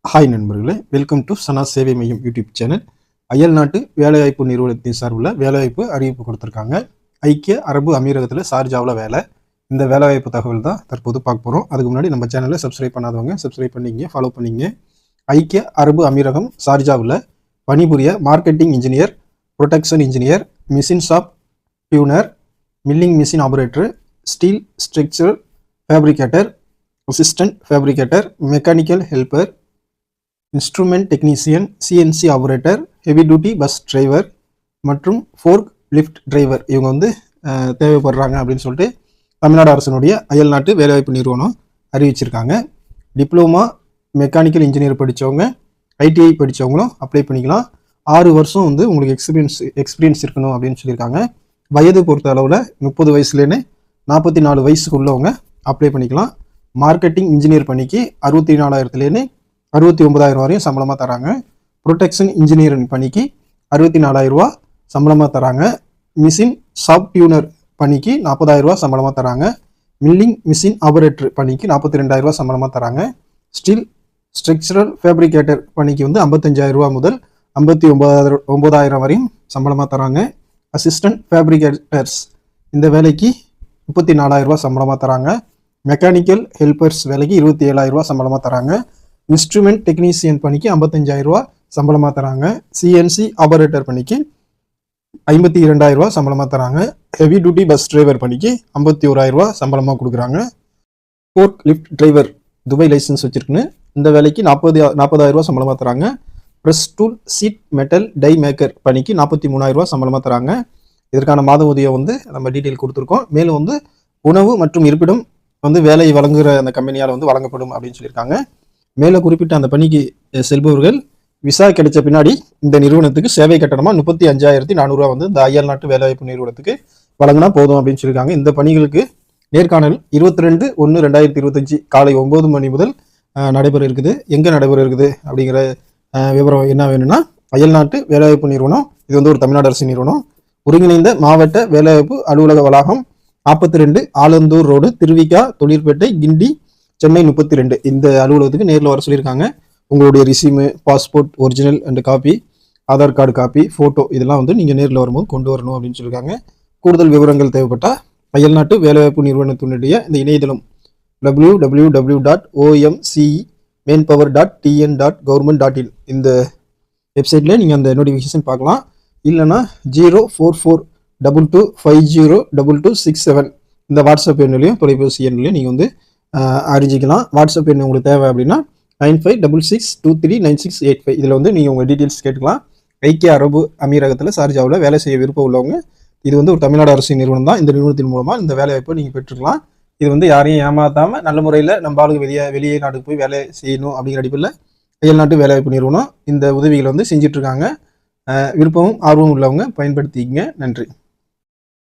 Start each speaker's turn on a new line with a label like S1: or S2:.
S1: Hi நண்பர்களே, welcome to சனா சேவை மையம் யூடியூப் சேனல். அயல் நாட்டு வேலைவாய்ப்பு நிறுவனத்தின் சார்பில் வேலைவாய்ப்பு அறிவிப்பு கொடுத்துருக்காங்க. ஐக்கிய அரபு அமீரகத்தில் ஷார்ஜாவில் வேலை. இந்த வேலைவாய்ப்பு தகவல் தான் தற்போது பார்க்க போகிறோம். அதுக்கு முன்னாடி நம்ம சேனலை சப்ஸ்கிரைப் பண்ணாதவங்க சப்ஸ்கிரைப் பண்ணிங்க, ஃபாலோ பண்ணிங்க. ஐக்கிய அரபு அமீரகம் ஷார்ஜாவில் பணிபுரிய marketing engineer, production engineer, machine shop tuner, milling machine operator, steel structure fabricator, assistant fabricator, mechanical helper, instrument technician, CNC operator, heavy duty bus driver மற்றும் ஃபோர்க் லிஃப்ட் டிரைவர் இவங்க வந்து தேவைப்படுறாங்க அப்படின்னு சொல்லிட்டு தமிழ்நாடு அரசினுடைய அயல் நாட்டு வேலைவாய்ப்பு நிறுவனம் அறிவிச்சிருக்காங்க. டிப்ளமா மெக்கானிக்கல் இன்ஜினியர் படித்தவங்க, ஐடிஐ படித்தவங்களும் அப்ளை பண்ணிக்கலாம். 6 வருஷம் வந்து உங்களுக்கு எக்ஸ்பீரியன்ஸ் இருக்கணும் அப்படின்னு சொல்லியிருக்காங்க. வயது பொறுத்த அளவில் 30 வயசுலேன்னு 44 வயசுக்கு உள்ளவங்க அப்ளை பண்ணிக்கலாம். மார்க்கெட்டிங் இன்ஜினியர் பணிக்கு 64,000லேருந்து 69,000 வரையும் சம்பளமாக தராங்க. ப்ரொடெக்ஷன் இன்ஜினியரிங் பணிக்கு 64,000 ரூபா சம்பளமாக தராங்க. மிஷின் ஷாப் டியூனர் பணிக்கு 40,000 ரூபா சம்பளமாக தராங்க. மில்லிங் மிஷின் ஆபரேட்டர் பணிக்கு 42,000 ரூபா சம்பளமாக தராங்க. ஸ்டீல் ஸ்ட்ரக்சரல் ஃபேப்ரிகேட்டர் பணிக்கு வந்து 55,000 ரூபா முதல் 59,000 வரையும் சம்பளமாக தராங்க. அசிஸ்டன்ட் ஃபேப்ரிகேட்டர்ஸ் இந்த வேலைக்கு 34,000 ரூபா சம்பளமாக தராங்க. மெக்கானிக்கல் ஹெல்ப்பர்ஸ் வேலைக்கு 27,000 ரூபா சம்பளமாக தராங்க. இன்ஸ்ட்ருமெண்ட் டெக்னீசியன் பணிக்கு 55,000 ரூபா சம்பளமாக தராங்க. சிஎன்சி ஆபரேட்டர் பணிக்கு 52,000 ரூபா சம்பளமாக தராங்க. ஹெவி டியூட்டி பஸ் டிரைவர் பணிக்கு 51,000 ரூபா சம்பளமாக கொடுக்குறாங்க. Fork lift driver Dubai licence வச்சிருக்குன்னு இந்த வேலைக்கு 40,000 ரூபா சம்பளமாக தராங்க. Press tool sheet metal die maker பணிக்கு 43,000 ரூபா சம்பளமாக தராங்க. இதற்கான மாத ஊதியம் வந்து நம்ம டீட்டெயில் கொடுத்துருக்கோம். மேலும் வந்து உணவு மற்றும் இருப்பிடம் வந்து வேலை வழங்குகிற அந்த கம்பெனியால் வந்து வழங்கப்படும் அப்படின்னு சொல்லியிருக்காங்க. மேலே குறிப்பிட்ட அந்த பணிக்கு செல்பவர்கள் விசா கிடைச்ச பின்னாடி இந்த நிறுவனத்துக்கு சேவை கட்டணமாக 35,400 ரூபா வந்து இந்த அயல் நாட்டு வேலைவாய்ப்பு நிறுவனத்துக்கு வழங்கினா போதும் அப்படின்னு சொல்லியிருக்காங்க. இந்த பணிகளுக்கு நேர்காணல் 22/1/2025 காலை 9 மணி முதல் நடைபெற இருக்குது. எங்கே நடைபெற இருக்குது அப்படிங்கிற விவரம் என்ன வேணும்னா, அயல் நாட்டு வேலைவாய்ப்பு நிறுவனம், இது வந்து ஒரு தமிழ்நாடு அரசு நிறுவனம், ஒருங்கிணைந்த மாவட்ட வேலைவாய்ப்பு அலுவலக வளாகம் 42 ஆலந்தூர் ரோடு, திருவிக்கா, தொழிற்பேட்டை, கிண்டி, சென்னை 32 இந்த அலுவலகத்துக்கு நேரில் வர சொல்லியிருக்காங்க. உங்களுடைய resume, passport original and copy, Aadhaar card copy, photo இதெல்லாம் வந்து நீங்கள் நேரில் வரும்போது கொண்டு வரணும் அப்படின்னு சொல்லியிருக்காங்க. கூடுதல் விவரங்கள் தேவைப்பட்டால் அயல் நாட்டு வேலைவாய்ப்பு நிறுவனத்தினுடைய இந்த இணையதளம் www.omcmanpower.tn.government.in இந்த வெப்சைட்டில் நீங்கள் அந்த நோட்டிஃபிகேஷன் பார்க்கலாம். இல்லைனா 04422502267 இந்த வாட்ஸ்அப் எண்ணிலையும் தொலைபேசி எண்ணிலையும் நீங்கள் வந்து அறிஞ்சிக்கலாம். வாட்ஸ்அப் எண் உங்களுக்கு தேவை அப்படின்னா 9566239685 இதில் வந்து நீங்கள் உங்கள் டீட்டெயில்ஸ் கேட்டுக்கலாம். ஐக்கிய அரபு அமீரகத்தில் ஷார்ஜாவில் வேலை செய்ய விருப்பம் உள்ளவங்க, இது வந்து ஒரு தமிழ்நாடு அரசு நிறுவனம் தான். இந்த நிறுவனத்தின் மூலமாக இந்த வேலை வாய்ப்பை நீங்கள் பெற்றுக்கலாம். இது வந்து யாரையும் ஏமாற்றாமல் நல்ல முறையில் நம்ம ஆளுக்கு வெளியே நாட்டுக்கு போய் வேலை செய்யணும் அப்படிங்கிற அடிப்படையில் அயல் நாட்டு வேலைவாய்ப்பு நிறுவனம் இந்த உதவிகளை வந்து செஞ்சிட்ருக்காங்க. விருப்பமும் ஆர்வமும் உள்ளவங்க பயன்படுத்திக்கங்க. நன்றி.